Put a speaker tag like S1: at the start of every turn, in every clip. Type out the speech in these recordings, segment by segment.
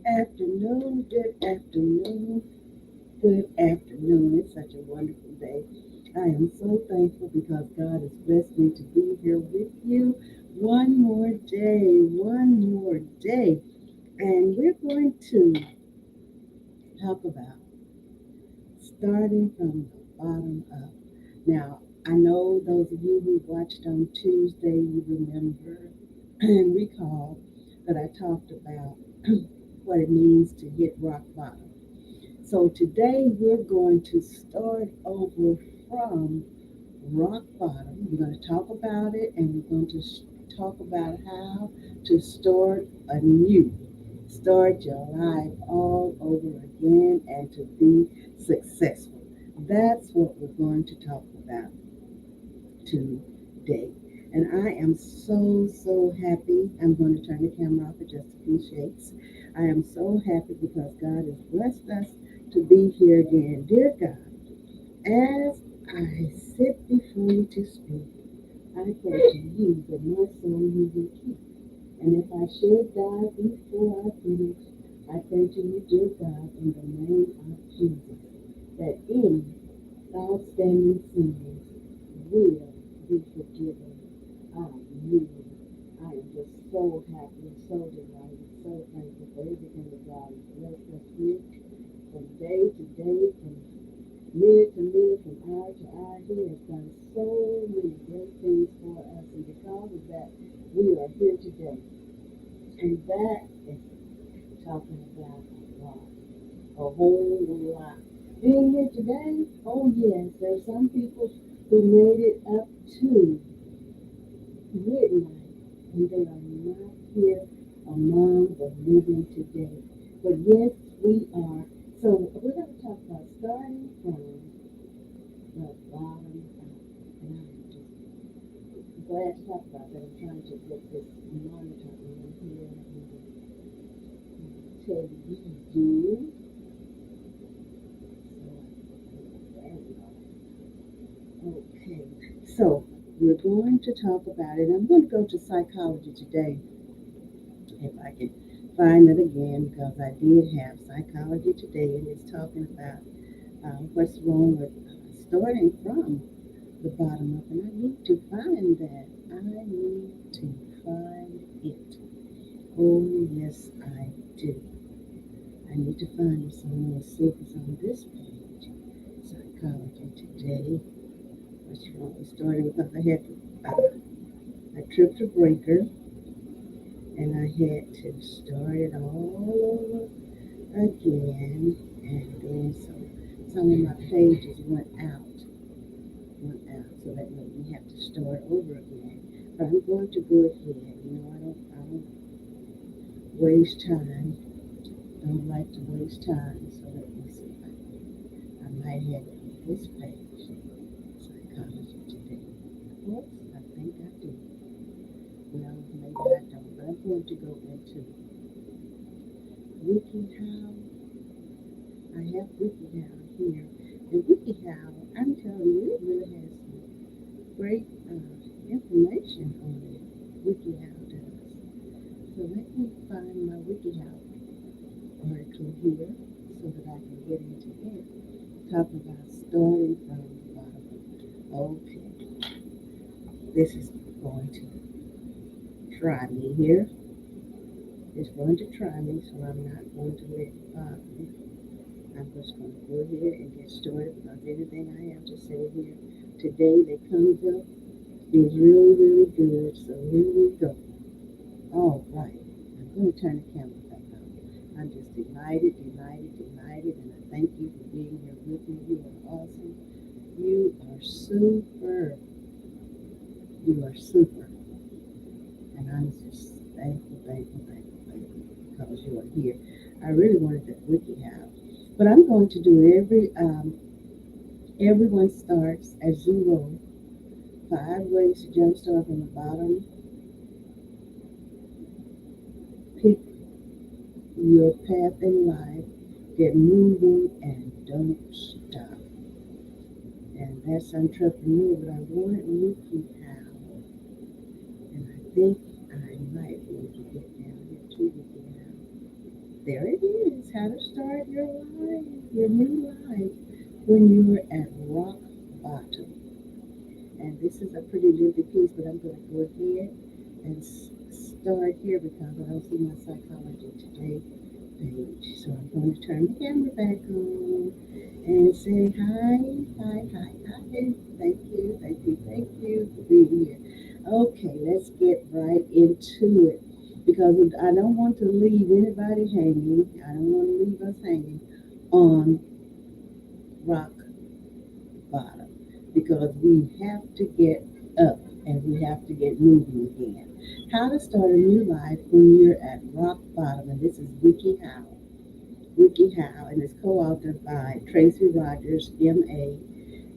S1: afternoon, good afternoon, good afternoon. It's such a wonderful day. I am so thankful because God has blessed me to be here with you one more day. And we're going to talk about starting from the bottom up. Now, I know those of you who watched on Tuesday, you remember and recall that I talked about what it means to hit rock bottom. So today we're going to start over from rock bottom. We're going to talk about it and we're going to talk about how to start anew. Start your life all over again and to be successful. That's what we're going to talk about today. And I am so happy. I'm going to turn the camera off for just a few shakes. I am so happy because God has blessed us to be here again. Dear God, as I sit before you to speak, I pray to you that my soul you will keep. And if I should die before I finish, I pray to you, dear God, in the name of Jesus, that any outstanding sins will be forgiven. Amen. I am just so happy and so delighted, so thankful for everything that God has blessed us with from day to day, from minute to minute, from hour to hour. He has done so many great things for us, and because of that, we are here today. And that is talking about a whole lot. Being here today, oh yes, there's some people who made it up to midnight, and they are not here among the living today. But yes, we are. So we're going to talk about starting from the bottom up. And I'm just glad to talk about that. I'm trying to get this monitor on here and tell you. There we go. Okay, so we're going to talk about it. I'm going to go to psychology today, if I can find it again, because I did have psychology today, and it's talking about what's wrong with starting from the bottom up, and I need to find that. I need to find it. Oh, yes, I do. I need to find it, so I'm going to see if it's on this page. Psychology today. What's wrong with starting? Because I tripped a breaker, and I had to start it all over again, and then some of my pages went out, so that made me have to start over again. But I'm going to go ahead. I don't waste time. Don't like to waste time. So let me see if I might have it on this page. Psychology today. Oops, I think I do. Well, maybe I don't. But I'm going to go into WikiHow. I have WikiHow here, and WikiHow, I'm telling you, it really has some great information on it. WikiHow does. So let me find my WikiHow article here so that I can get into it. Talk about starting from the bottom. Okay, this is going to try me here. It's going to try me, so I'm not going to let it bother me. I'm just going to go ahead and get started because everything I have to say here today that comes up is really good. So here we go. All right. I'm going to turn the camera back on. I'm just delighted, and I thank you for being here with me. You are awesome. You are super. You are super. And I'm just thankful because you are here. I really wanted that WikiHow. But I'm going to do everyone starts at zero. 5 ways to jumpstart from the bottom. Pick your path in life. Get moving and don't stop. And that's entrepreneur, but I wanted WikiHow. And I think I might be able to get down here to WikiHow. There it is. How to start your life, your new life, when you're at rock bottom. And this is a pretty lengthy piece, but I'm going to go ahead and start here because I don't see my psychology today page. So I'm going to turn the camera back on and say hi, hi, hi, hi. Thank you for being here. Okay, let's get right into it because I don't want to leave anybody hanging. I don't want to leave us hanging on rock bottom because we have to get up and we have to get moving again. How to start a new life when you're at rock bottom, and this is Wiki How. Wiki How, and it's co-authored by Tracy Rogers, MA.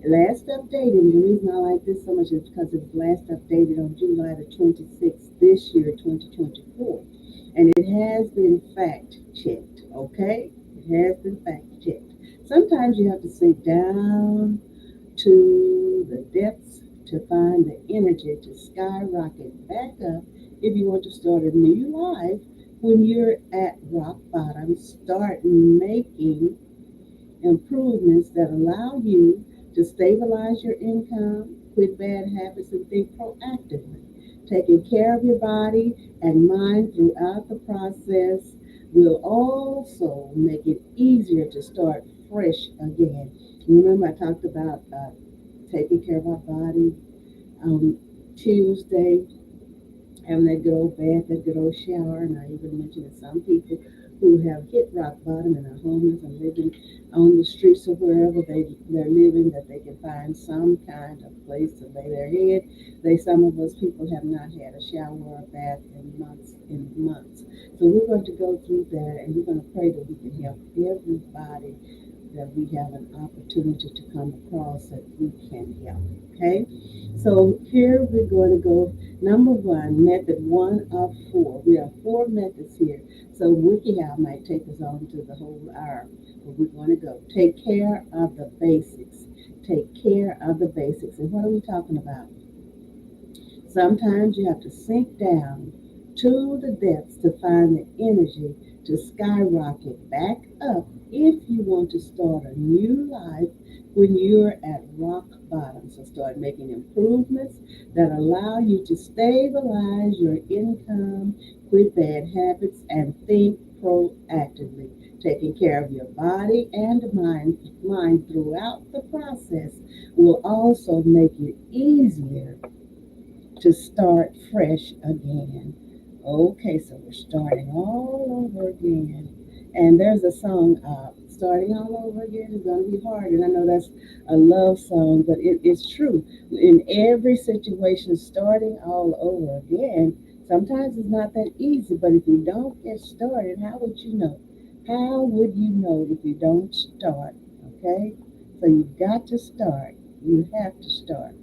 S1: Last updated, and the reason I like this so much is because it was last updated on July the 26th this year, 2024. And it has been fact checked, okay? It has been fact checked. Sometimes you have to sink down to the depths to find the energy to skyrocket back up if you want to start a new life when you're at rock bottom. Start making improvements that allow you to stabilize your income, quit bad habits, and think proactively. Taking care of your body and mind throughout the process will also make it easier to start fresh again. Remember, I talked about taking care of our body on Tuesday, having that good old bath, that good old shower, and I even mentioned that some people who have hit rock bottom and are homeless and living on the streets or wherever they're living, that they can find some kind of place to lay their head. Some of us people have not had a shower or a bath in months and months. So we're going to go through that and we're going to pray that we can help everybody that we have an opportunity to come across that we can help. Okay? So here we're going to go. Number one, method one of four. We have four methods here. So WikiHow might take us on to the whole hour, but we're going to go. Take care of the basics. Take care of the basics. And what are we talking about? Sometimes you have to sink down to the depths to find the energy to skyrocket back up if you want to start a new life when you're at rock bottom. So start making improvements that allow you to stabilize your income, quit bad habits, and think proactively. Taking care of your body and mind throughout the process will also make it easier to start fresh again. Okay, so we're starting all over again. And there's a song, Starting All Over Again is going to be hard. And I know that's a love song, but it's true. In every situation, starting all over again, sometimes it's not that easy. But if you don't get started, how would you know? How would you know if you don't start? Okay? So you've got to start. You have to start.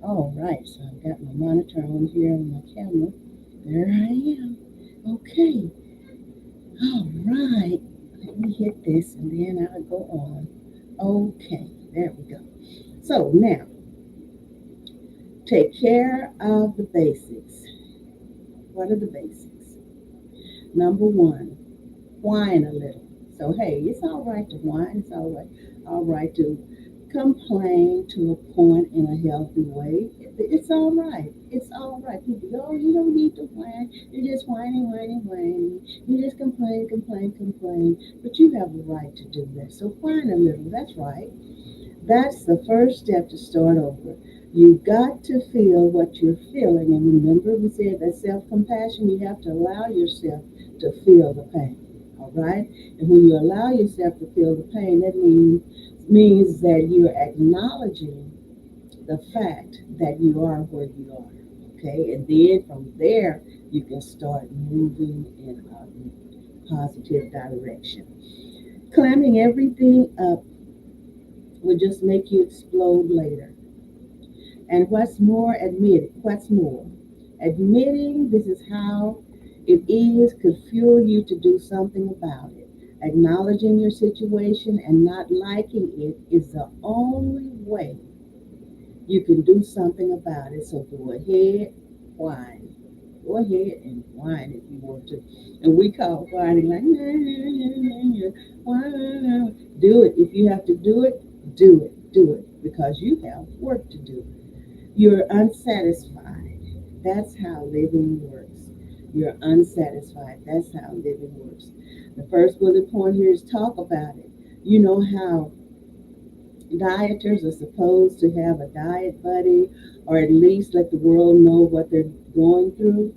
S1: All right, so I've got my monitor on here on my camera. There I am. Okay. All right. Let me hit this and then I'll go on. Okay, there we go. So now, take care of the basics. What are the basics? Number one, whine a little. So hey, it's all right to whine. It's all right to complain to a point in a healthy way. It's all right. It's all right. People go, oh, you don't need to whine. You're just whining. You just complain. But you have a right to do that. So whine a little. That's right. That's the first step to start over. You got to feel what you're feeling. And remember, we said that self compassion, you have to allow yourself to feel the pain. All right? And when you allow yourself to feel the pain, that means that you're acknowledging the fact that you are where you are. Okay? And then from there, you can start moving in a positive direction. Climbing everything up will just make you explode later. And what's more, admit it. What's more, admitting this is how it is could fuel you to do something about it. Acknowledging your situation and not liking it is the only way you can do something about it. So go ahead, whine. Go ahead and whine if you want to. And we call whining like, nah, nah, nah, nah, whine. Do it. If you have to do it, do it. Do it. Because you have work to do. You're unsatisfied. That's how living works. You're unsatisfied. That's how living works. The first bullet point here is talk about it. You know how dieters are supposed to have a diet buddy or at least let the world know what they're going through.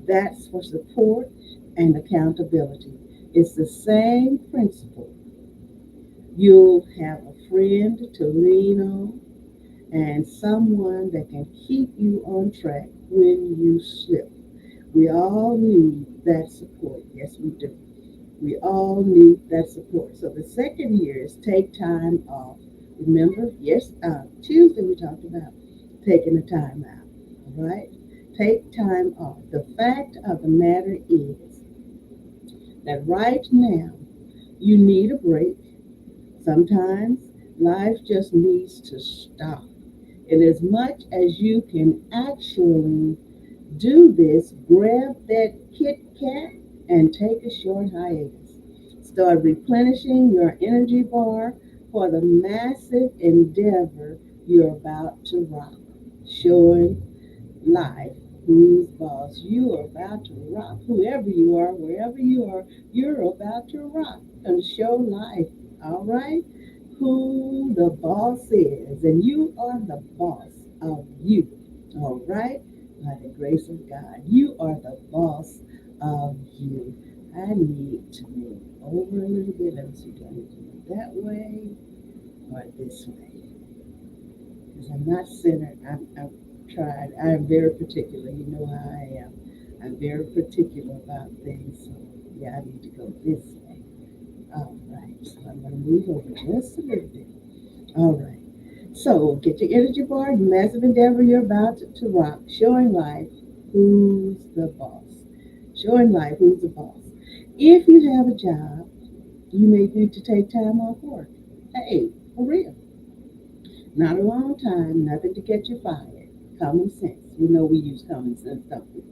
S1: That's for support and accountability. It's the same principle. You'll have a friend to lean on and someone that can keep you on track when you slip. We all need that support. Yes, we do. We all need that support. So the second here is take time off. Remember, yes, Tuesday we talked about taking the time out. All right? Take time off. The fact of the matter is that right now you need a break. Sometimes life just needs to stop. And as much as you can actually do this, grab that Kit Kat and take a short hiatus. Start replenishing your energy bar for the massive endeavor you're about to rock. Showing life who's boss. You are about to rock. Whoever you are, wherever you are, you're about to rock and show life. All right? Who the boss is. And you are the boss of you. All right? By the grace of God. You are the boss of you. I need to move over a little bit. Let me see. Do I need to move that way or this way? Because I'm not centered. I've tried. I am very particular. You know how I am. I'm very particular about things. So, yeah, I need to go this way. All right. So I'm going to move over just a little bit. All right. So get your energy bar, massive endeavor you're about to rock, showing life who's the boss. Showing life who's the boss. If you have a job, you may need to take time off work. Hey, for real. Not a long time, nothing to get you fired. Common sense. You know we use common sense, don't we?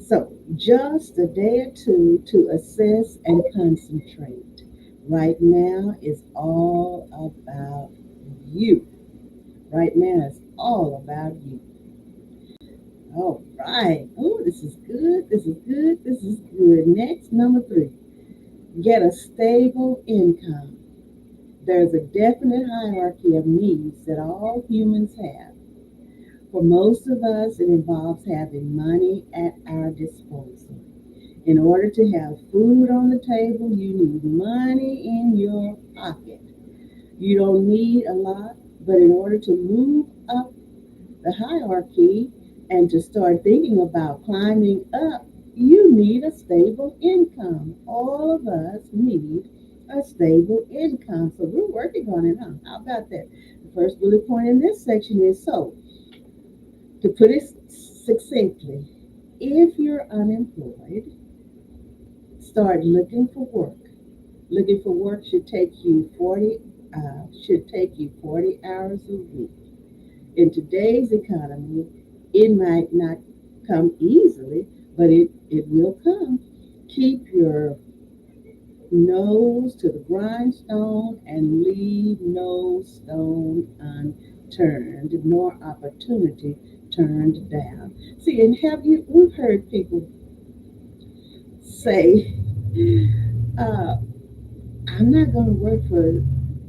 S1: So, just a day or two to assess and concentrate. Right now is all about you. Right now is all about you. All right. Oh, this is good. This is good. This is good. Next, number three, get a stable income. There's a definite hierarchy of needs that all humans have. For most of us, it involves having money at our disposal. In order to have food on the table, you need money in your pocket. You don't need a lot, but in order to move up the hierarchy and to start thinking about climbing up, you need a stable income. All of us need a stable income. So we're working on it, huh? How about that? The first bullet point in this section is so, to put it succinctly, if you're unemployed, start looking for work. Looking for work should take you 40 hours a week. In today's economy, it might not come easily, but it will come. Keep your nose to the grindstone and leave no stone unturned, nor opportunity turned down. See, and we've heard people say, uh, I'm not going to work for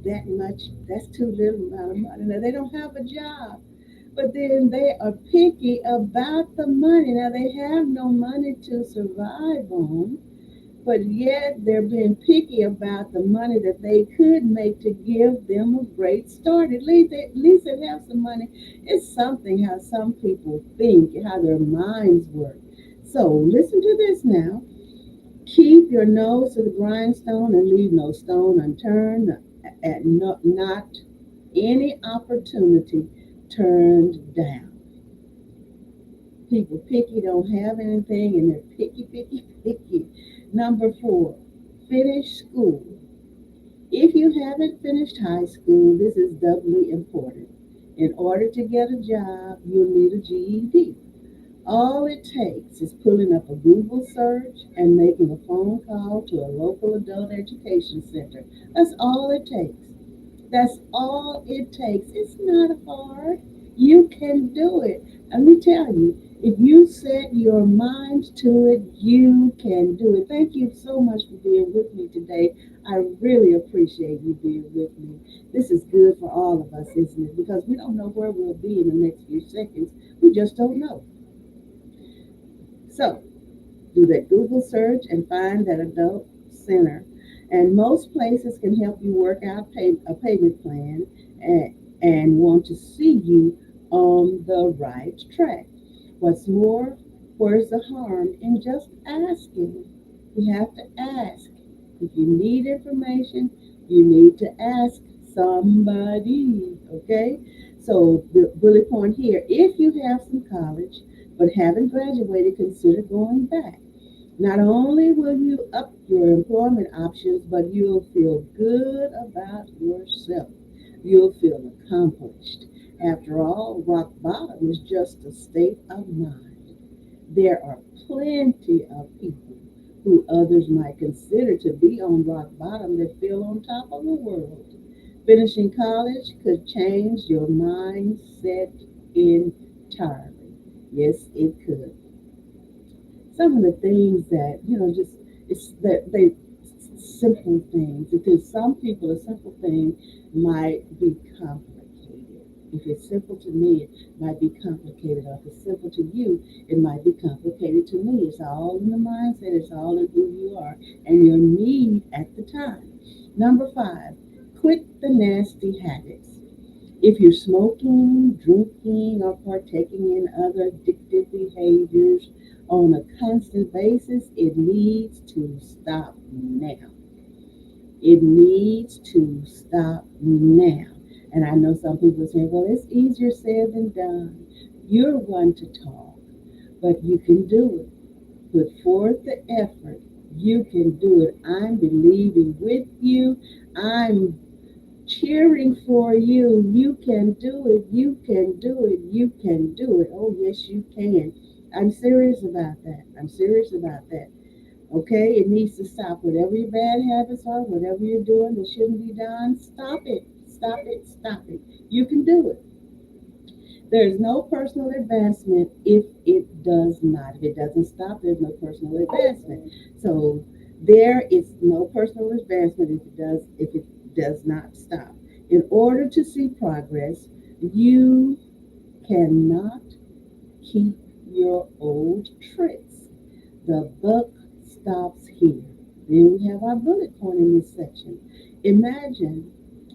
S1: that much. That's too little amount of money. Now, they don't have a job, but then they are picky about the money. Now, they have no money to survive on, but yet they're being picky about the money that they could make to give them a great start. At least they have some money. It's something how some people think, how their minds work. So, listen to this now. Keep your nose to the grindstone and leave no stone unturned, at not any opportunity turned down. People picky, don't have anything, and they're picky, picky, picky. Number four, finish school. If you haven't finished high school, this is doubly important. In order to get a job, you'll need a GED. All it takes is pulling up a Google search and making a phone call to a local adult education center. That's all it takes. That's all it takes. It's not hard. You can do it. Let me tell you, if you set your mind to it, you can do it. Thank you so much for being with me today. I really appreciate you being with me. This is good for all of us, isn't it? Because we don't know where we'll be in the next few seconds. We just don't know. So, do that Google search and find that adult center. And most places can help you work out a payment plan and want to see you on the right track. What's more, where's the harm in just asking? You have to ask. If you need information, you need to ask somebody. Okay? So, the bullet point here, if you have some college but haven't graduated, consider going back. Not only will you up your employment options, but you'll feel good about yourself. You'll feel accomplished. After all, rock bottom is just a state of mind. There are plenty of people who others might consider to be on rock bottom that feel on top of the world. Finishing college could change your mindset entirely. Yes, it could. Some of the things that just it's that they simple things, because some people a simple thing might be complicated. If it's simple to me, it might be complicated, or if it's simple to you, it might be complicated to me. It's all in the mindset, it's all in who you are and your need at the time. Number 5, quit the nasty habits. If you're smoking, drinking, or partaking in other addictive behaviors on a constant basis, it needs to stop now. It needs to stop now. And I know some people say, well, it's easier said than done. You're one to talk, but you can do it. Put forth the effort. You can do it. I'm believing with you. I'm cheering for you. You can do it. You can do it. You can do it. Oh, yes, you can. I'm serious about that. I'm serious about that. Okay? It needs to stop. Whatever your bad habits are, whatever you're doing that shouldn't be done, stop it. Stop it. Stop it. You can do it. There is no personal advancement if it does not. If it doesn't stop, there's no personal advancement. So there is no personal advancement if it does not stop. In order to see progress, you cannot keep your old tricks. The buck stops here. Then we have our bullet point in this section. Imagine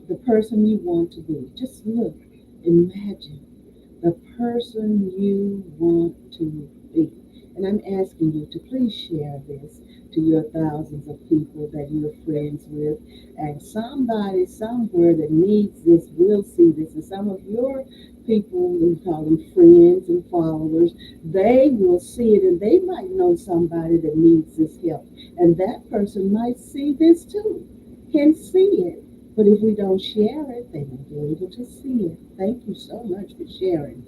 S1: the person you want to be. Just look. Imagine the person you want to be. And I'm asking you to please share this to your thousands of people that you're friends with. And somebody somewhere that needs this will see this. And some of your people, we call them friends and followers, they will see it and they might know somebody that needs this help. And that person might see this too, can see it. But if we don't share it, they won't be able to see it. Thank you so much for sharing.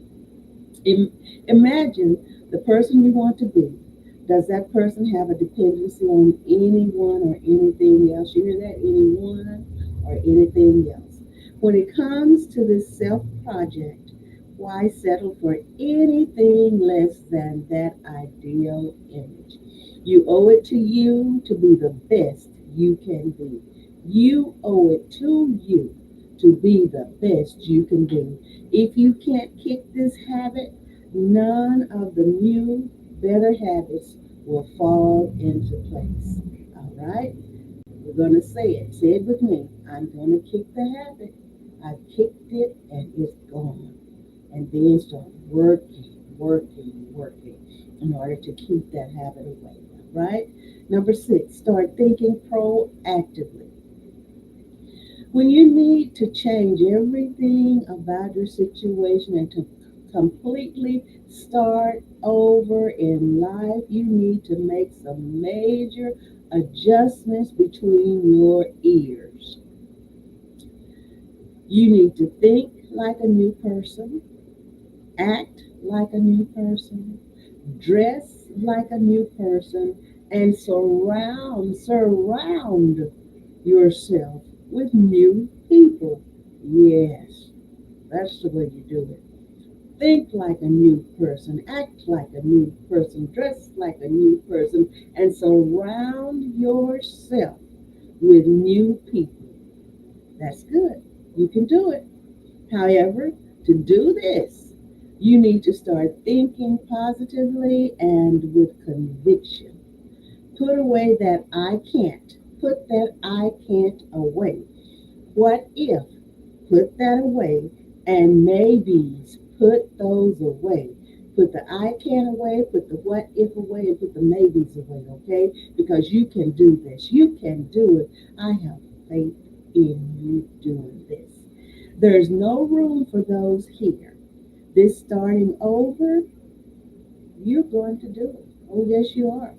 S1: Imagine the person you want to be. Does that person have a dependency on anyone or anything else? You hear that? Anyone or anything else? When it comes to this self project, why settle for anything less than that ideal image? You owe it to you to be the best you can be. You owe it to you to be the best you can be. If you can't kick this habit, none of the new, better habits will fall into place. All right? We're going to say it. Say it with me. I'm going to kick the habit. I've kicked it and it's gone. And then start working, working, working in order to keep that habit away. All right? Number 6, start thinking proactively. When you need to change everything about your situation and to completely start over in life, you need to make some major adjustments between your ears. You need to think like a new person, act like a new person, Dress like a new person and surround yourself with new people. Yes, that's the way you do it. Think like a new person, act like a new person, dress like a new person, and surround yourself with new people. That's good. You can do it. However, to do this, you need to start thinking positively and with conviction. Put away that I can't. Put that I can't away. What if? Put that away. And maybes, put those away. Put the I can away, put the what if away, and put the maybes away, okay? Because you can do this. You can do it. I have faith in you doing this. There's no room for those here. This starting over, you're going to do it. Oh, yes, you are.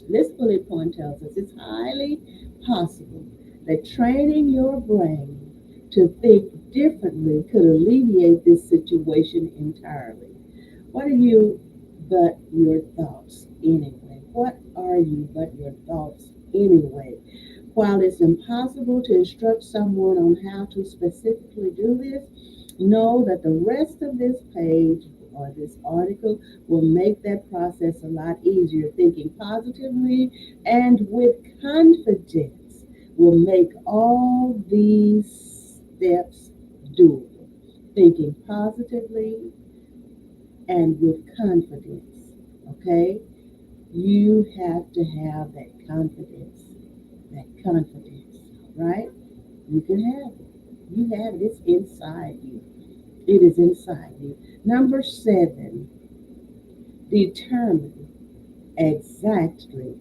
S1: This bullet point tells us it's highly possible that training your brain to think differently could alleviate this situation entirely. What are you but your thoughts anyway? What are you but your thoughts anyway? While it's impossible to instruct someone on how to specifically do this, know that the rest of this page or this article will make that process a lot easier. Thinking positively and with confidence will make all these steps doable. Thinking positively and with confidence. Okay? You have to have that confidence. That confidence, right? You can have it. You have it. It's inside you. It is inside you. Number 7, determine exactly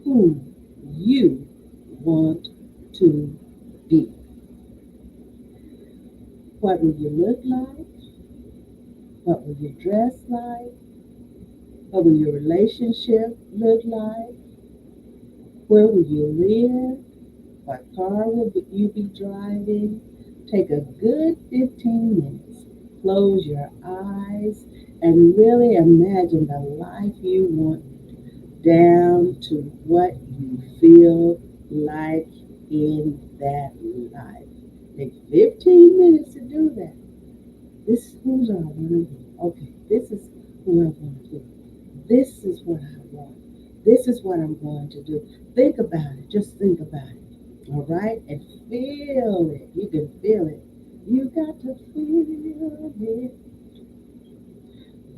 S1: who you want to be. What will you look like? What will you dress like? What will your relationship look like? Where will you live? What car will you be driving? Take a good 15 minutes. Close your eyes and really imagine the life you want down to what you feel like in that life. Take 15 minutes to do that. This is who I want to be. Okay, this is who I want to be. This is what I want. This is what I'm going to do. Think about it. Just think about it. All right? And feel it. You can feel it. You got to feel it.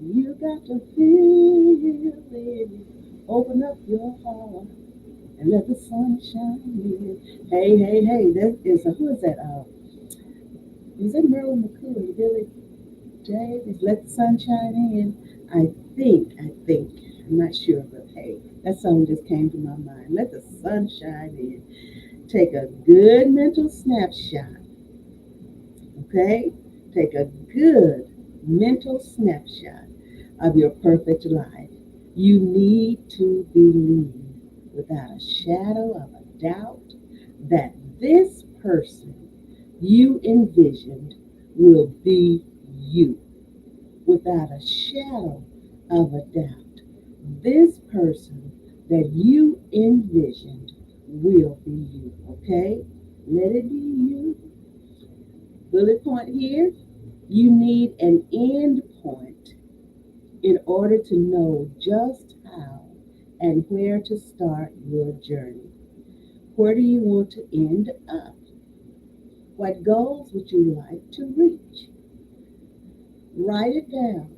S1: You got to feel it. Open up your heart and let the sun shine in. Hey, hey, hey. That is who is that? Is that Merle McCool? Billy Davis? Let the sun shine in. I think. I'm not sure, but hey, that song just came to my mind. Let the sun shine in. Take a good mental snapshot, okay? Take a good mental snapshot of your perfect life. You need to believe without a shadow of a doubt that this person you envisioned will be you. Without a shadow of a doubt. This person that you envisioned will be you, okay? Let it be you. Bullet point here. You need an end point in order to know just how and where to start your journey. Where do you want to end up? What goals would you like to reach? Write it down.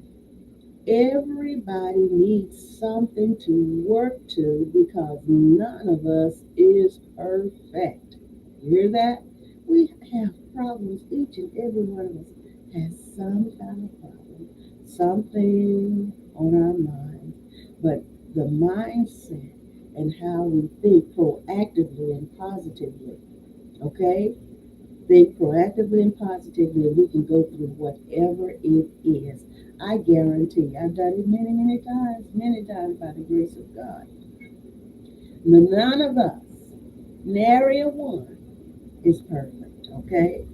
S1: Everybody needs something to work to because none of us is perfect. You hear that? We have problems. Each and every one of us has some kind of problem, something on our minds. But the mindset and how we think proactively and positively, okay? Think proactively and positively, and we can go through whatever it is. I guarantee, I've done it many times by the grace of God. None of us, nary a one, is perfect, okay?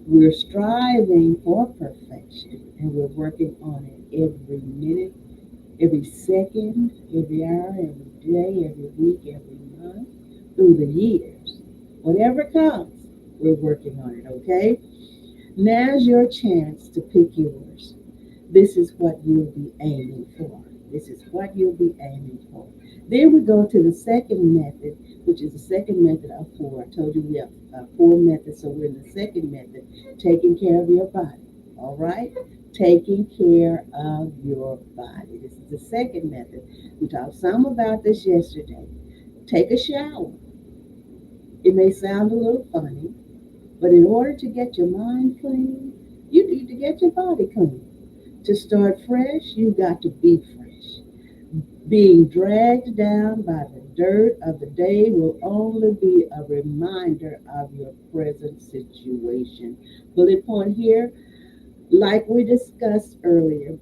S1: We're striving for perfection, and we're working on it every minute, every second, every hour, every day, every week, every month, through the years. Whatever comes, we're working on it, okay? Now's your chance to pick yours. This is what you'll be aiming for. This is what you'll be aiming for. Then we go to the second method, which is the second method of four. I told you we have four methods, so we're in the second method, taking care of your body. All right? Taking care of your body. This is the second method. We talked some about this yesterday. Take a shower. It may sound a little funny, but in order to get your mind clean, you need to get your body clean. To start fresh, you got to be fresh. Being dragged down by the dirt of the day will only be a reminder of your present situation. Bullet point here, like we discussed earlier,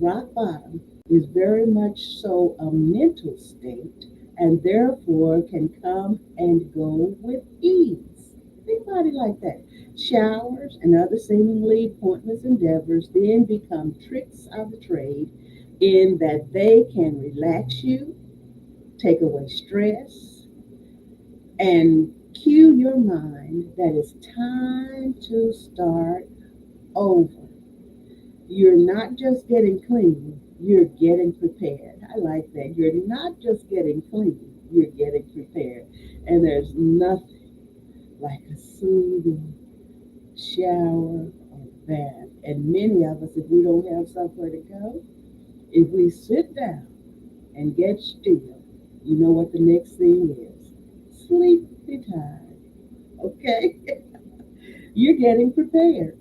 S1: rock bottom is very much so a mental state and therefore can come and go with ease. Think about it like that. Showers and other seemingly pointless endeavors then become tricks of the trade in that they can relax you, take away stress, and cue your mind that it's time to start over. You're not just getting clean, you're getting prepared. I like that. You're not just getting clean, you're getting prepared. And there's nothing like a soothing shower or bath. And many of us, if we don't have somewhere to go, if we sit down and get still, you know what the next thing is? Sleepy time. Okay? You're getting prepared.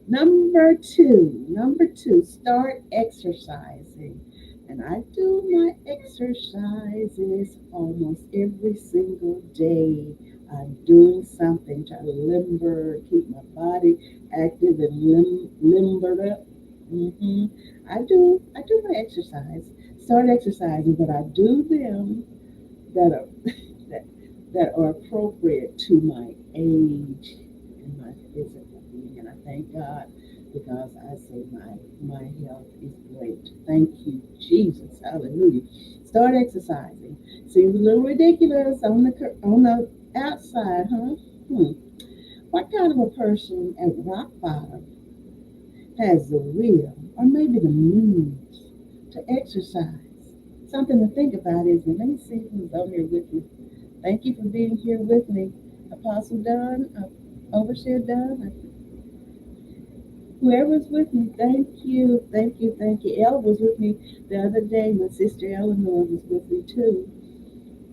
S1: Number two, start exercising. And I do my exercises almost every single day. I'm doing something to limber, keep my body active and limbered up. hmm I do my exercise. Start exercising, but I do them that are that that are appropriate to my age and my physical being. And I thank God because I say my health is great. Thank you, Jesus. Hallelujah. Start exercising. Seems a little ridiculous on the outside, huh? What kind of a person at rock bottom has the will or maybe the means to exercise? Something to think about is, let me see who's on here with me. Thank you for being here with me. Apostle Don, Overseer Don, whoever's with me, thank you, thank you, thank you. Elle was with me the other day. My sister Eleanor was with me too.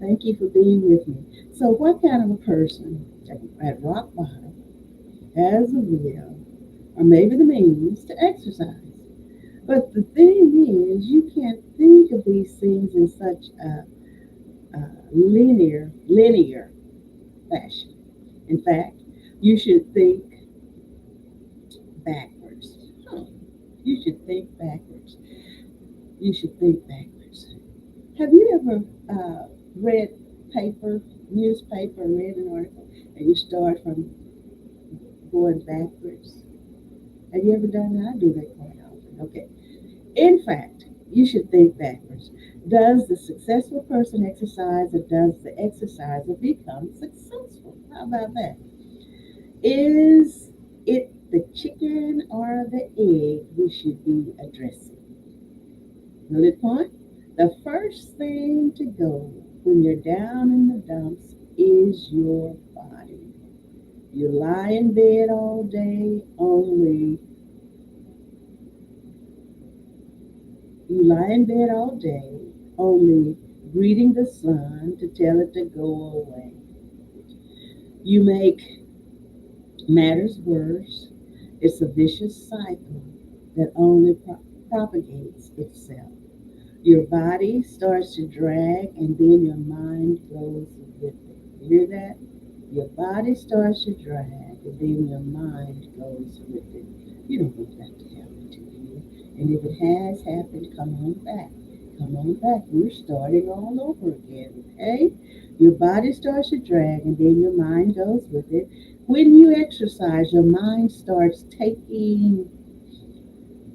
S1: Thank you for being with me. So what kind of a person at rock bottom has the will or maybe the means to exercise? But the thing is, you can't think of these things in such a linear fashion. In fact, you should think backwards. Huh. You should think backwards. You should think backwards. Have you ever read newspaper, read an article, and you start from going backwards? Have you ever done that? I do that quite often. Okay. In fact, you should think backwards. Does the successful person exercise or does the exerciser become successful? How about that? Is it the chicken or the egg we should be addressing? Bullet point. The first thing to go when you're down in the dumps is your body. You lie in bed all day only. You lie in bed all day only greeting the sun to tell it to go away. You make matters worse. It's a vicious cycle that only propagates itself. Your body starts to drag and then your mind goes with it. You hear that? Your body starts to drag and then your mind goes with it. You don't want that to happen to you. And if it has happened, come on back. Come on back. We're starting all over again, okay? Your body starts to drag and then your mind goes with it. When you exercise, your mind starts taking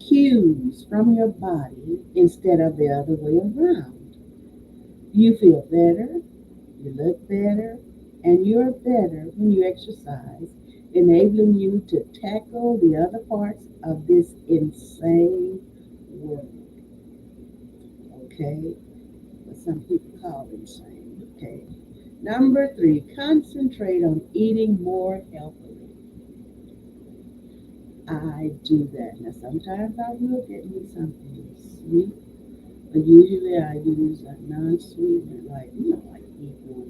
S1: cues from your body instead of the other way around. You feel better, you look better, and you're better when you exercise, enabling you to tackle the other parts of this insane world. Okay? What some people call insane. Okay. Number three, concentrate on eating more healthily. I do that. Now, sometimes I will get me something sweet, but usually I use a non-sweetener, like, like equal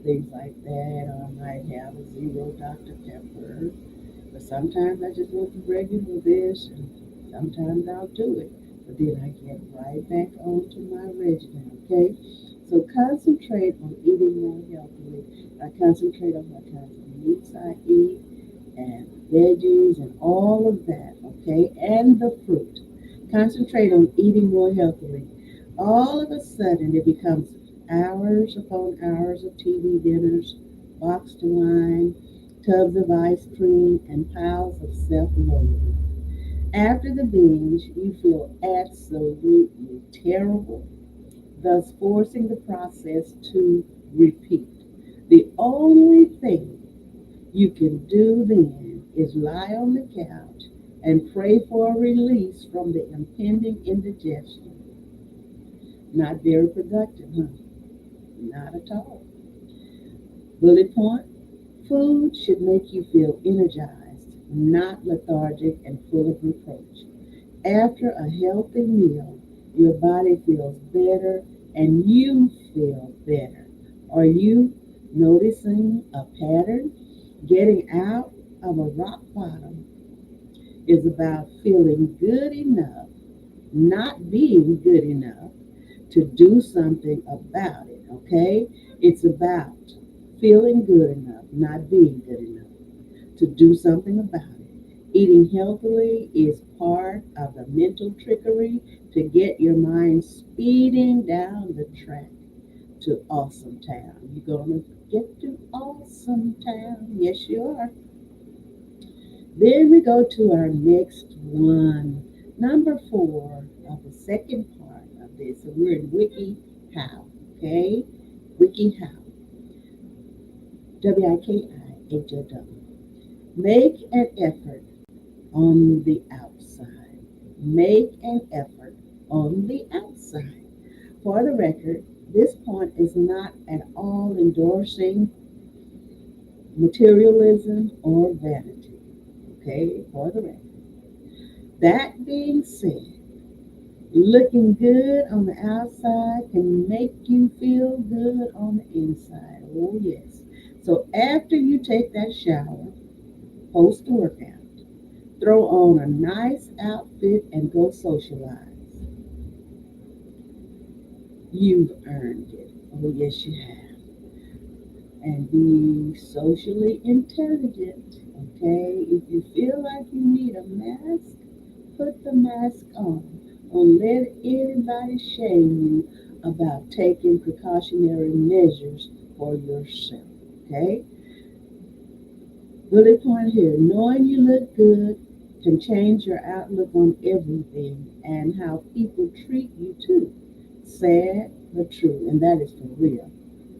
S1: things like that, or I might have a zero Dr. Pepper. But sometimes I just want the regular this, and sometimes I'll do it. But then I get right back onto my regimen, okay? So concentrate on eating more healthily. I concentrate on what kinds of meats I eat and veggies and all of that, okay? And the fruit. Concentrate on eating more healthily. All of a sudden, it becomes hours upon hours of TV dinners, boxed wine, tubs of ice cream, and piles of self-loathing. After the binge, you feel absolutely terrible, thus forcing the process to repeat. The only thing you can do then is lie on the couch and pray for a release from the impending indigestion. Not very productive, huh? Not at all. Bullet point: food should make you feel energized, not lethargic and full of reproach. After a healthy meal, your body feels better and you feel better. Are you noticing a pattern? Getting out of a rock bottom is about feeling good enough, not being good enough to do something about it, okay? It's about feeling good enough, not being good enough to do something about it. Eating healthily is part of the mental trickery to get your mind speeding down the track to awesome town. You're going to get to awesome town. Yes, you are. Then we go to our next one. Number four of the second part of this. And we're in Wiki How. Okay? Wiki How. WIKIHOW. Make an effort on the outside. Make an effort on the outside. For the record, this point is not at all endorsing materialism or vanity. Okay, for the record. That being said, looking good on the outside can make you feel good on the inside. Oh, yes. So after you take that shower, post workout, throw on a nice outfit and go socialize. You've earned it. Oh, yes, you have. And be socially intelligent. Okay? If you feel like you need a mask, put the mask on. Don't let anybody shame you about taking precautionary measures for yourself. Okay? Bullet point here: knowing you look good can change your outlook on everything and how people treat you too. Sad but true, and that is for real.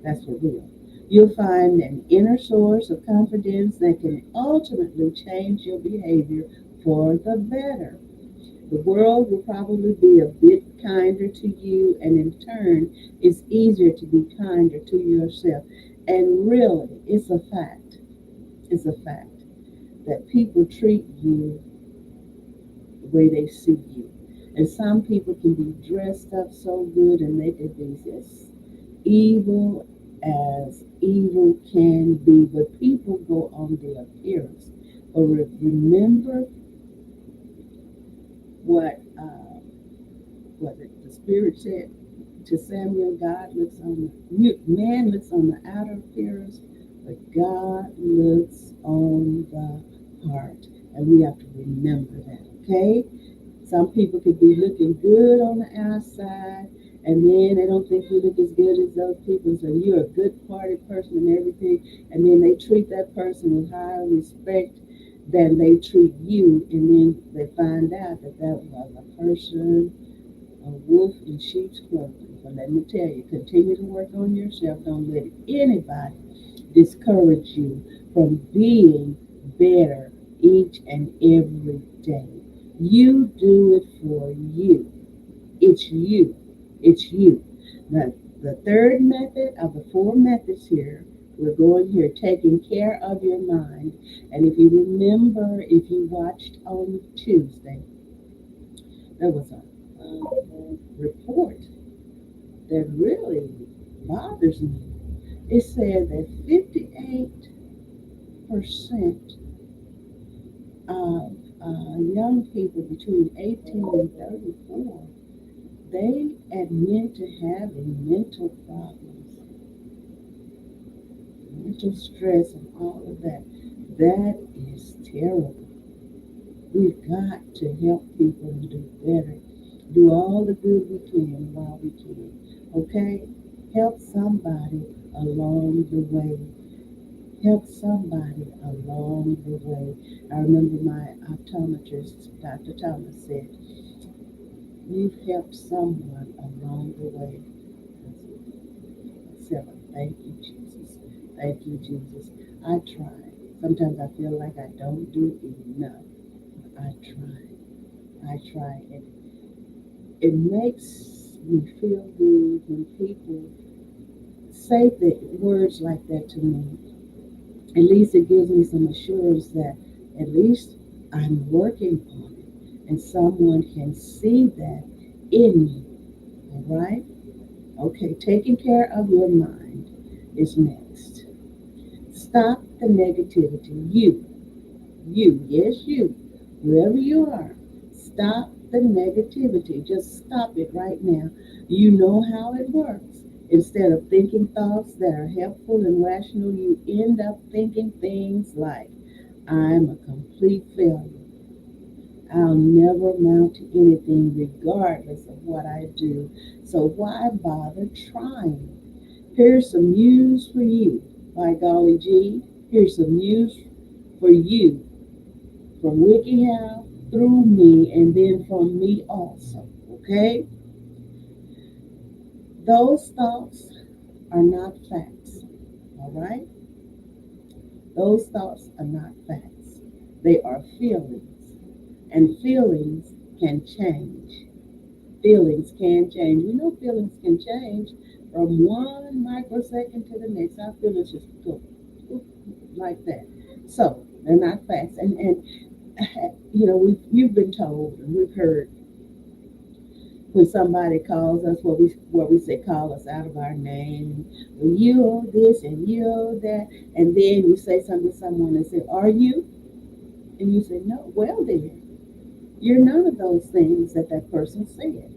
S1: That's for real. You'll find an inner source of confidence that can ultimately change your behavior for the better. The world will probably be a bit kinder to you, and in turn, it's easier to be kinder to yourself. And really, it's a fact. It's a fact that people treat you the way they see you. And some people can be dressed up so good and they can be just evil as evil can be, but people go on the appearance. But remember what was it? The Spirit said to Samuel, God looks on man looks on the outer appearance, but God looks on the heart, and we have to remember that. Okay, some people could be looking good on the outside, and then they don't think you look as good as those people. So you're a good party person and everything, and then they treat that person with high respect. than they treat you, and then they find out that that was a person, a wolf in sheep's clothing. But let me tell you, continue to work on yourself. Don't let anybody discourage you from being better each and every day. You do it for you. It's you. It's you. Now, the third method of the four methods here, we're going here, taking care of your mind. And if you remember, if you watched on Tuesday, there was a report that really bothers me. It said that 58% of young people between 18 and 34, they admit to having mental problems, mental stress, and all of that. That is terrible. We've got to help people and do better. Do all the good we can while we can. Okay? Help somebody along the way. Help somebody along the way. I remember my optometrist, Dr. Thomas, said, "You've helped someone along the way." I said, "Thank you, Jesus. Thank you, Jesus." I try. Sometimes I feel like I don't do enough. I try. I try. And it makes me feel good when people say words like that to me. At least it gives me some assurance that at least I'm working on it and someone can see that in me. All right? Okay, taking care of your mind is next. Stop the negativity. Yes, you, wherever you are, stop the negativity. Just stop it right now. You know how it works. Instead of thinking thoughts that are helpful and rational, you end up thinking things like, "I'm a complete failure. I'll never amount to anything regardless of what I do. So why bother trying?" Here's some news for you. By golly gee, here's some news for you from WikiHow through me and then from me also. Okay? Those thoughts are not facts. All right? Those thoughts are not facts. They are feelings. And feelings can change. Feelings can change. We know feelings can change from one microsecond to the next. Our feelings just go like that. So they're not facts. And you've been told and we've heard when somebody calls us, what we say, call us out of our name. Well, you owe this and you owe that, and then you say something to someone and say, "Are you?" And you say, "No." Well, then you're none of those things that that person said.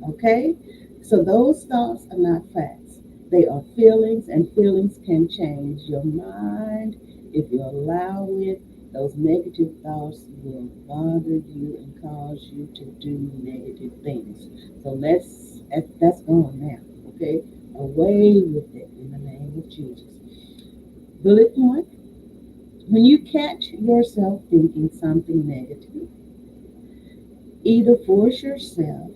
S1: Okay? So those thoughts are not facts. They are feelings, and feelings can change. Your mind, if you allow it, those negative thoughts will bother you and cause you to do negative things. So that's gone now. Okay? Away with it in the name of Jesus. Bullet point. When you catch yourself thinking something negative, either force yourself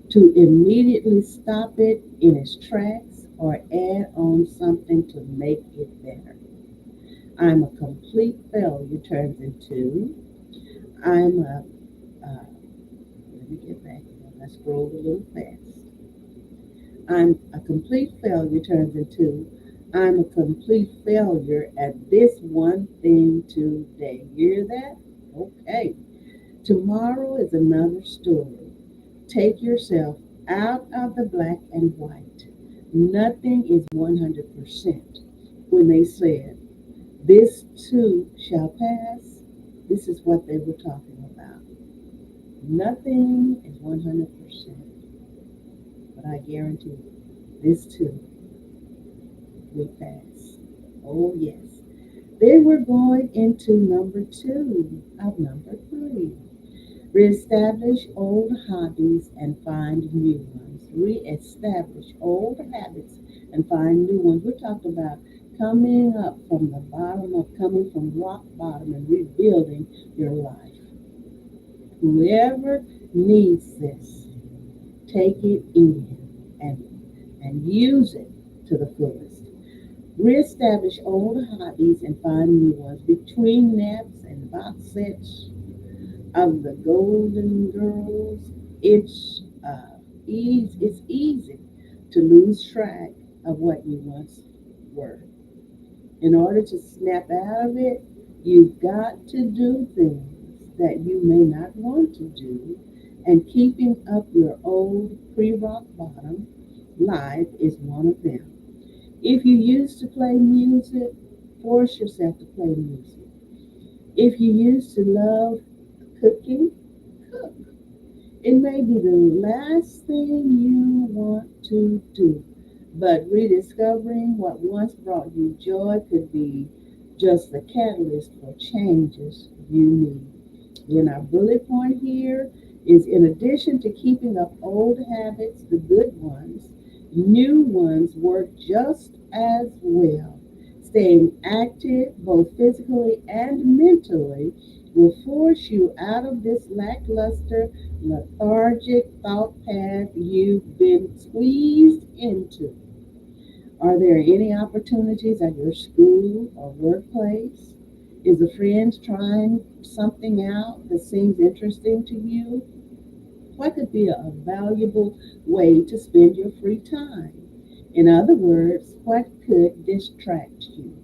S1: to immediately stop it in its tracks or add on something to make it better. "I'm a complete failure" turns into I'm a, let me get back here. I scrolled a little fast. "I'm a complete failure" turns into "I'm a complete failure at this one thing today." You hear that? Okay. Tomorrow is another story. Take yourself out of the black and white. Nothing is 100%. When they said, "This too shall pass," this is what they were talking about. Nothing is 100%, but I guarantee you, this too will pass. Oh, yes. Then we're going into number two of number three. Reestablish old hobbies and find new ones. Reestablish old habits and find new ones. We're talking about coming up from the bottom of coming from rock bottom and rebuilding your life. Whoever needs this, take it in and use it to the fullest. Reestablish old hobbies and find new ones. Between naps and box sets of the Golden Girls, it's easy to lose track of what you once were. In order to snap out of it, you've got to do things that you may not want to do, and keeping up your old pre-rock bottom life is one of them. If you used to play music, force yourself to play music. If you used to love cooking, cook. It may be the last thing you want to do, but rediscovering what once brought you joy could be just the catalyst for changes you need. Then our bullet point here is, in addition to keeping up old habits, the good ones, new ones work just as well. Staying active, both physically and mentally, will force you out of this lackluster, lethargic thought path you've been squeezed into. Are there any opportunities at your school or workplace? Is a friend trying something out that seems interesting to you? What could be a valuable way to spend your free time? In other words, what could distract you?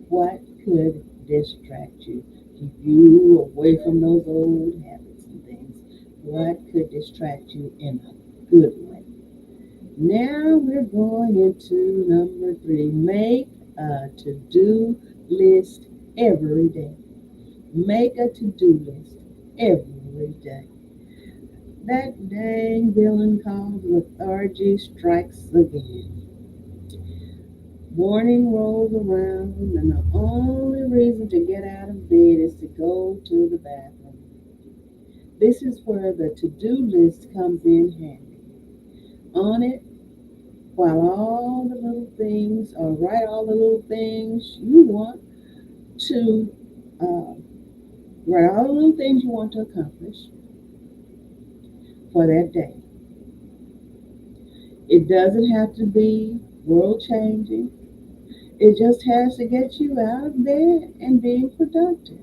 S1: What could distract you? Keep you away from those old habits and things. What could distract you in a good way? Now we're going into number three. Make a to-do list every day. Make a to-do list every day. That dang villain called lethargy strikes again. Morning rolls around, and the only reason to get out of bed is to go to the bathroom. This is where the to-do list comes in handy. On it, while all the little things, or write all the little things you want to, uh, write all the little things you want to accomplish for that day. It doesn't have to be world changing. It just has to get you out of bed and being productive.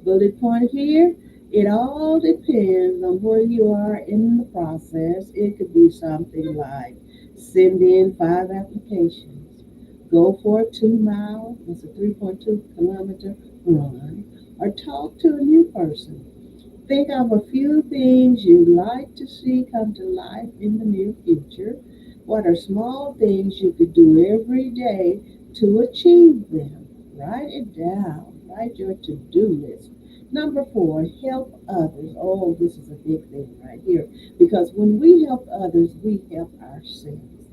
S1: Bullet point here, it all depends on where you are in the process. It could be something like send in 5 applications, go for a 2 mile, that's a 3.2 kilometer run, or talk to a new person. Think of a few things you'd like to see come to life in the near future. What are small things you could do every day to achieve them? Write it down. Write your to-do list. Number four, help others. Oh, this is a big thing right here. Because when we help others, we help ourselves.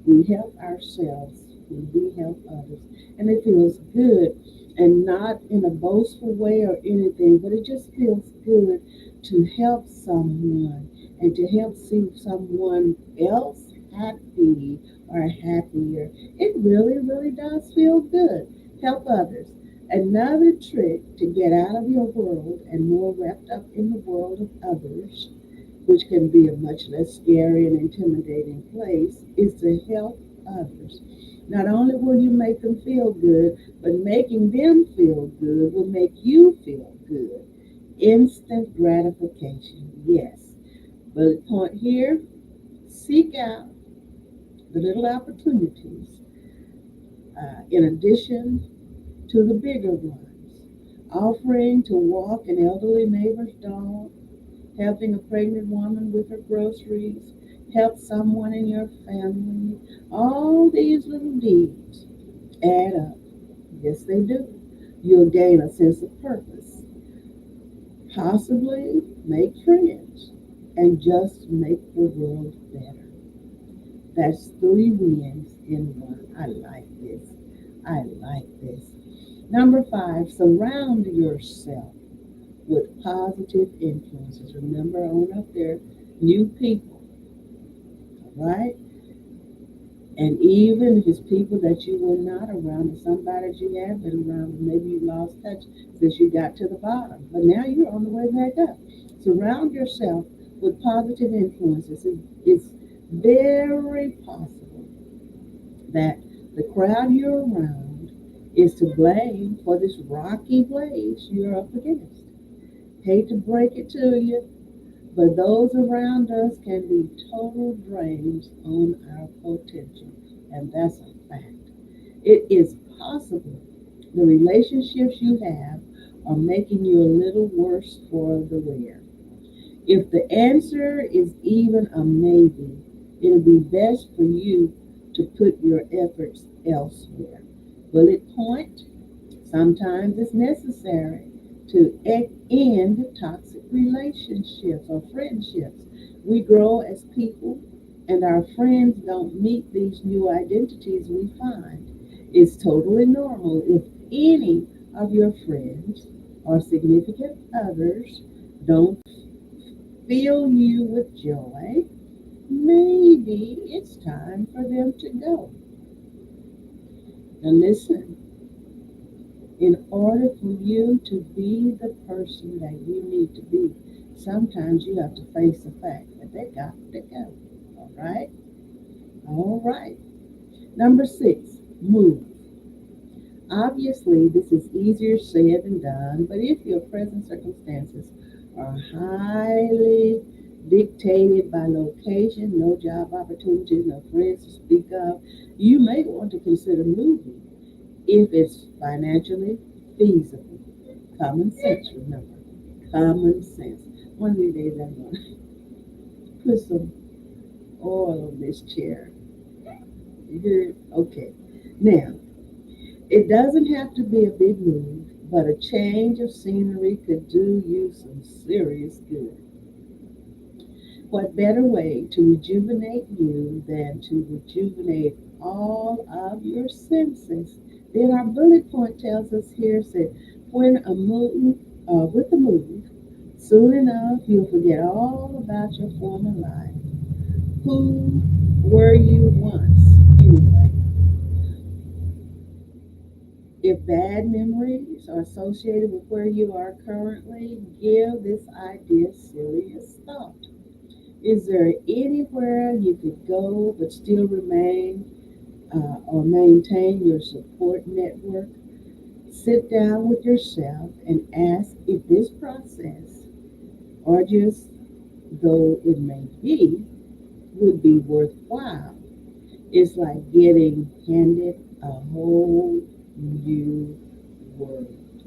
S1: We help ourselves when we help others. And it feels good, and not in a boastful way or anything, but it just feels good to help someone and to help see someone else happy or happier. It really, really does feel good. Help others. Another trick to get out of your world and more wrapped up in the world of others, which can be a much less scary and intimidating place, is to help others. Not only will you make them feel good, but making them feel good will make you feel good. Instant gratification, yes. Bullet point here, seek out the little opportunities in addition to the bigger ones. Offering to walk an elderly neighbor's dog, helping a pregnant woman with her groceries, help someone in your family. All these little deeds add up. Yes, they do. You'll gain a sense of purpose, possibly make friends, and just make the world better. That's three wins in one. I like this. I like this. Number five, surround yourself with positive influences. Remember, on up there, new people, all right? And even if it's people that you were not around, or somebody that you have been around, but maybe you lost touch since you got to the bottom. But now you're on the way back up. Surround yourself with positive influences. It's very possible that the crowd you're around is to blame for this rocky place you're up against. Hate to break it to you, but those around us can be total drains on our potential, and that's a fact. It is possible the relationships you have are making you a little worse for the wear. If the answer is even a maybe, it'll be best for you to put your efforts elsewhere. Bullet point: sometimes it's necessary to end toxic relationships or friendships. We grow as people, and our friends don't meet these new identities we find. It's totally normal if any of your friends or significant others don't fill you with joy. Maybe it's time for them to go. Now, listen, in order for you to be the person that you need to be, sometimes you have to face the fact that they got to go. All right? All right. Number six, move. Obviously, this is easier said than done, but if your present circumstances are highly dictated by location, no job opportunities, no friends to speak of, you may want to consider moving if it's financially feasible. Common sense, remember. Common sense. One of these days I'm going to put some oil on this chair. You hear it? Okay. Now, it doesn't have to be a big move, but a change of scenery could do you some serious good. What better way to rejuvenate you than to rejuvenate all of your senses? Then our bullet point tells us here, said, when a move, with a move, soon enough you'll forget all about your former life. Who were you once anyway? If bad memories are associated with where you are currently, give this idea serious thought. Is there anywhere you could go but still remain or maintain your support network? Sit down with yourself and ask if this process, arduous though it may be, would be worthwhile. It's like getting handed a whole new world.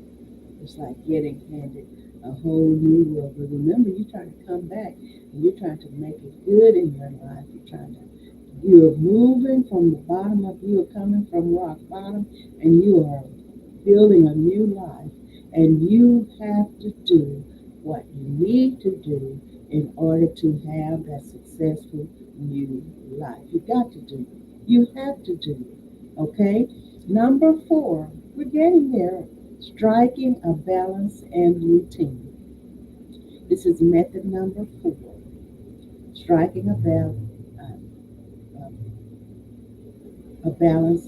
S1: It's like getting handed a whole new world. But remember, you're trying to come back and you're trying to make it good in your life. You're moving from the bottom up, you are coming from rock bottom, and you are building a new life. And you have to do what you need to do in order to have that successful new life. You got to do it. You have to do it. Okay? Number four, we're getting there. Striking a balance and routine. This is method number four. Striking a balance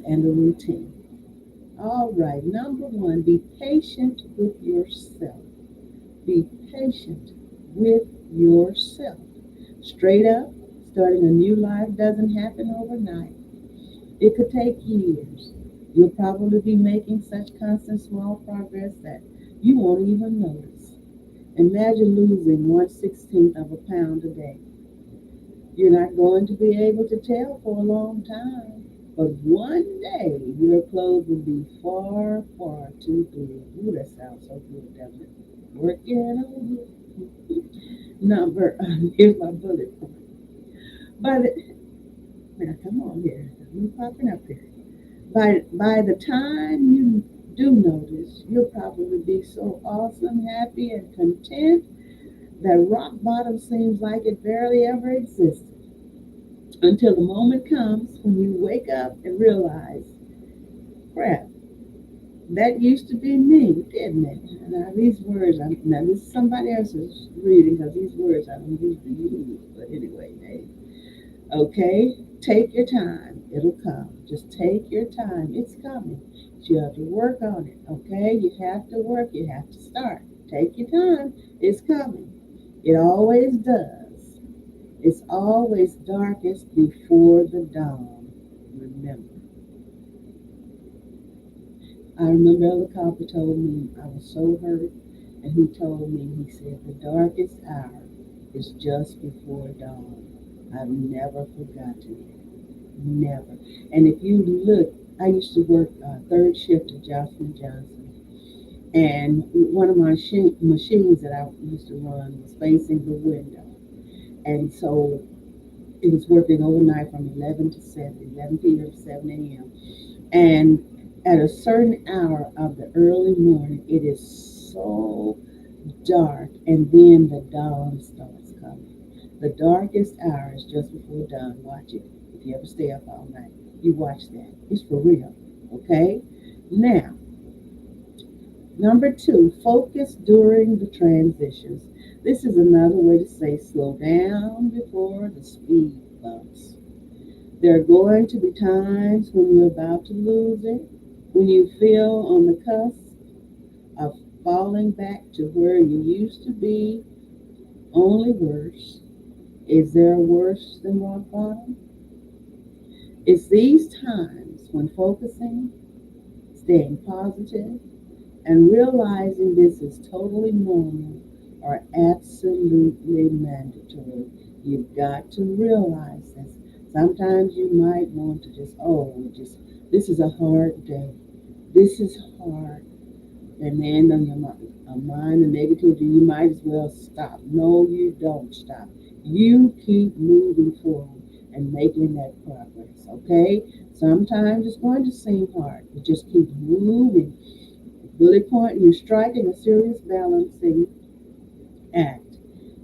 S1: and a routine. All right. Number one, be patient with yourself. Be patient with yourself. Straight up, starting a new life doesn't happen overnight. It could take years. You'll probably be making such constant small progress that you won't even notice. Imagine losing 1/16th of a pound a day. You're not going to be able to tell for a long time, but one day your clothes will be far, far too big. Ooh, that sounds so good, doesn't it? Working on it. Number, here's my bullet point. By the, now come on here, you popping up here. By the time you do notice, you'll probably be so awesome, happy, and content that rock bottom seems like it barely ever existed. Until the moment comes when you wake up and realize, crap, that used to be me, didn't it? Now these words, now this is somebody else's reading because these words I don't usually use. But anyway, hey, okay, take your time. It'll come. Just take your time. It's coming. You have to work on it, okay? You have to work. You have to start. Take your time. It's coming. It always does. It's always darkest before the dawn. Remember. I remember Elder Copper told me I was so hurt, and he told me, he said, the darkest hour is just before dawn. I've never forgotten it. Never. And if you look, I used to work third shift at Johnson& Johnson. And one of my machines that I used to run was facing the window. And so it was working overnight from 11 to 7, 11 p.m. to 7 a.m. And at a certain hour of the early morning, it is so dark, and then the dawn starts coming. The darkest hour is just before dawn. Watch it. If you ever stay up all night, you watch that. It's for real. Okay? Now, number two, focus during the transitions. This is another way to say slow down before the speed bumps. There are going to be times when you're about to lose it, when you feel on the cusp of falling back to where you used to be, only worse. Is there worse than rock bottom? It's these times when focusing, staying positive, and realizing this is totally normal are absolutely mandatory. You've got to realize this. Sometimes you might want to this is a hard day. This is hard. And then on your mind, the negativity, you might as well stop. No, you don't stop. You keep moving forward and making that progress, okay? Sometimes it's going to seem hard, but just keep moving. Bullet point, you're striking a serious balancing act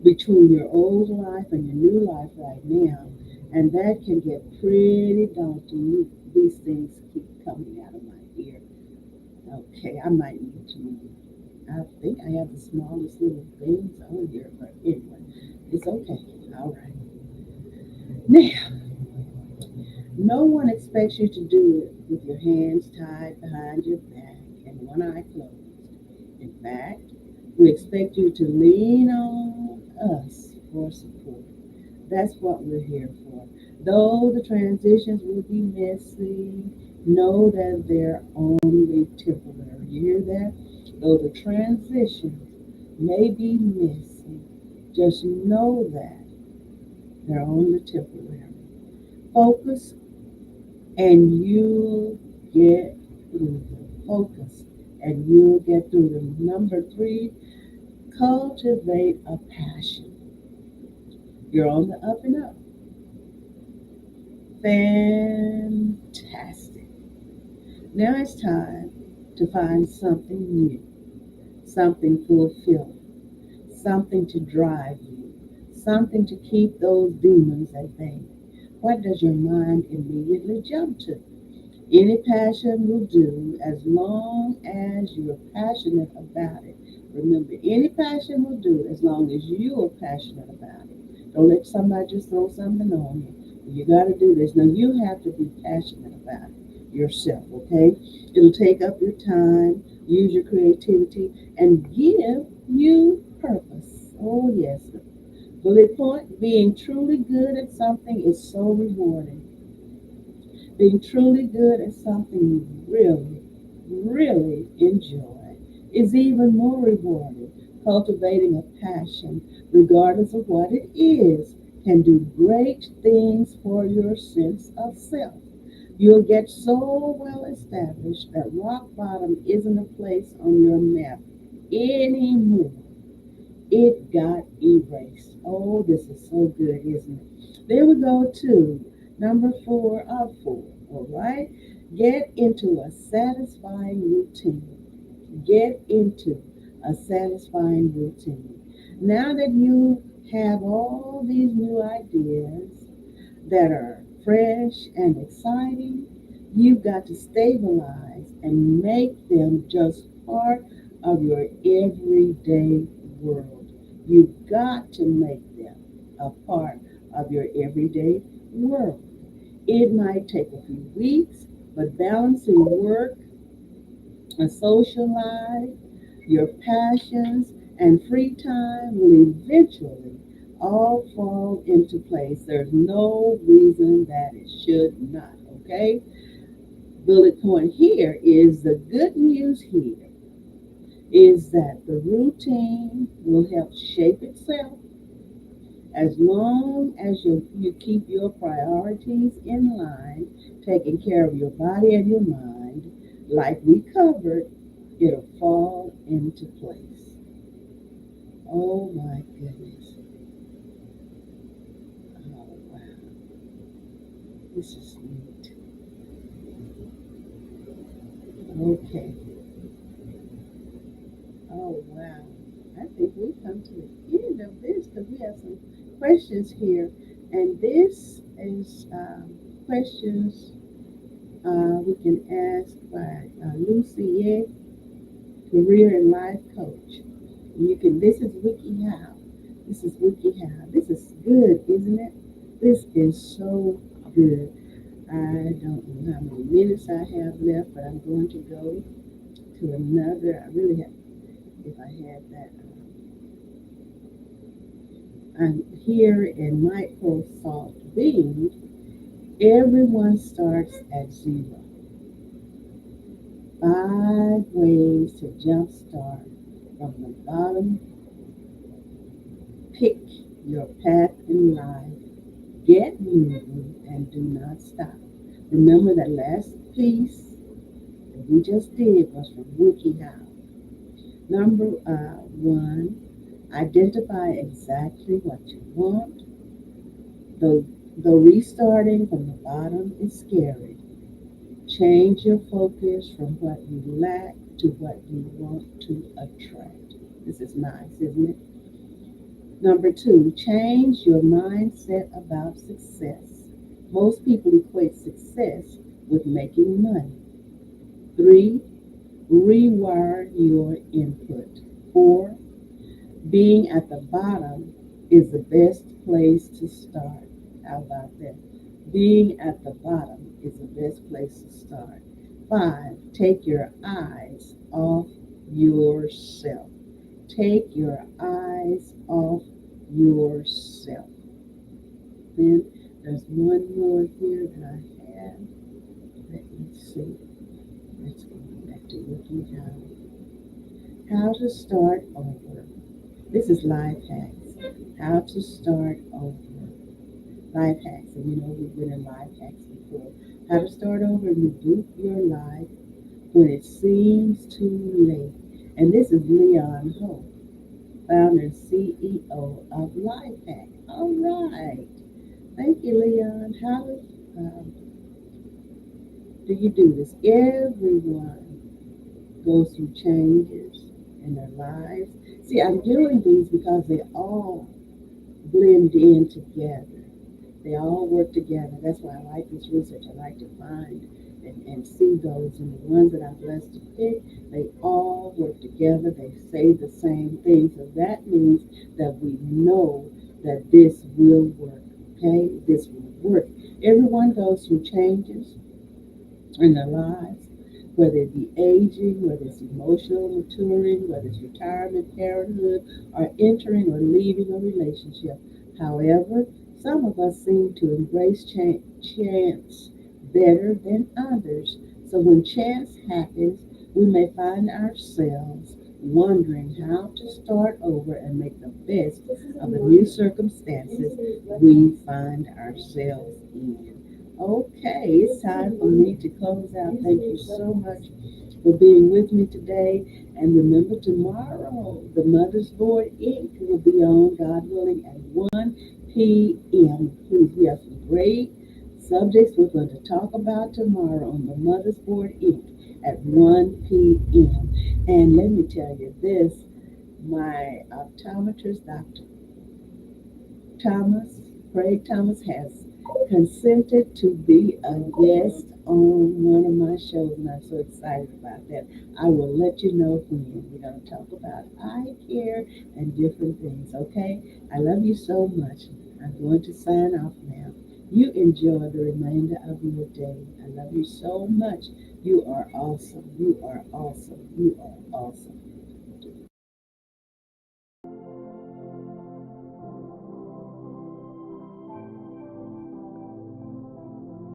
S1: between your old life and your new life right now. And that can get pretty daunting. These things keep coming out of my ear. Okay, I might need to move. I think I have the smallest little things on here, but anyway, it's okay. All right. Now, no one expects you to do it with your hands tied behind your back and one eye closed. In fact, we expect you to lean on us for support. That's what we're here for. Though the transitions will be messy, know that they're only temporary. You hear that? Though the transitions may be messy, just know that they're only temporary. Focus and you'll get through them. Focus and you'll get through them. Number three, cultivate a passion. You're on the up and up. Fantastic. Now it's time to find something new, something fulfilling, something to drive you, something to keep those demons at bay. What does your mind immediately jump to? Any passion will do as long as you're passionate about it. Remember, any passion will do as long as you are passionate about it. Don't let somebody just throw something on you. You got to do this. Now, you have to be passionate about it yourself, okay? It'll take up your time, use your creativity, and give you purpose. Oh, yes. Bullet point, being truly good at something is so rewarding. Being truly good at something you really enjoy is even more rewarding. Cultivating a passion, regardless of what it is, can do great things for your sense of self. You'll get so well established that rock bottom isn't a place on your map anymore. It got erased. Oh, this is so good, isn't it? There we go to number four of four. All right. Get into a satisfying routine. Get into a satisfying routine. Now that you have all these new ideas that are fresh and exciting, you've got to stabilize and make them just part of your everyday world. You've got to make them a part of your everyday world. It might take a few weeks, but balancing work, a social life, your passions, and free time will eventually all fall into place. There's no reason that it should not, okay? Bullet point here is the good news here is that the routine will help shape itself as long as you keep your priorities in line, taking care of your body and your mind, like we covered, it'll fall into place. Oh my goodness. Oh wow. This is neat. Okay. Oh wow. I think we've come to the end of this because we have some questions here. And this is questions we can ask by Lucy, career and life coach. You can. This is WikiHow. This is WikiHow. This is good, isn't it? This is so good. I don't know how many minutes I have left, but I'm going to go to another. I really have. If I had that, I'm here in Microsoft Bing. Everyone starts at zero. 5 ways to jumpstart from the bottom. Pick your path in life. Get moving and do not stop. Remember that last piece that we just did was from WikiHow. Number one, identify exactly what you want. Though restarting from the bottom is scary, change your focus from what you lack to what you want to attract. This is nice, isn't it? Number two, change your mindset about success. Most people equate success with making money. Three, rewire your input. Four, being at the bottom is the best place to start. How about that? Being at the bottom is the best place to start. Five, take your eyes off yourself. Take your eyes off yourself. Then there's one more here that I have. Let me see. Let's go back to looking how to start over. This is life hacks. How to start over. Life hacks. And you know we've been in life hacks before. How to start over and reboot your life when it seems too late. And this is Leon Hope, founder and CEO of Life Hack. All right. Thank you, Leon. How do you do this? Everyone goes through changes in their lives. See, I'm doing these because they all blend in together. They all work together. That's why I like this research. I like to find and see those. And the ones that I'm blessed to pick, they all work together. They say the same thing. So that means that we know that this will work. Okay? This will work. Everyone goes through changes in their lives, whether it be aging, whether it's emotional maturing, whether it's retirement, parenthood, or entering or leaving a relationship. However, some of us seem to embrace chance better than others. So when chance happens, we may find ourselves wondering how to start over and make the best of the new circumstances we find ourselves in. Okay, it's time for me to close out. Thank you so much for being with me today. And remember, tomorrow, the Mother's Board Inc. will be on, God willing, at 1 p.m. Please, we have some great subjects we're going to talk about tomorrow on the Mother's Board Inc. at 1 p.m. And let me tell you this, my optometrist, Dr. Thomas, Craig Thomas, has consented to be a guest on one of my shows, and I'm so excited about that. I will let you know when. We're going to talk about eye care and different things, okay? I love you so much. I'm going to sign off now. You enjoy the remainder of your day. I love you so much. You are awesome. You are awesome. You are awesome.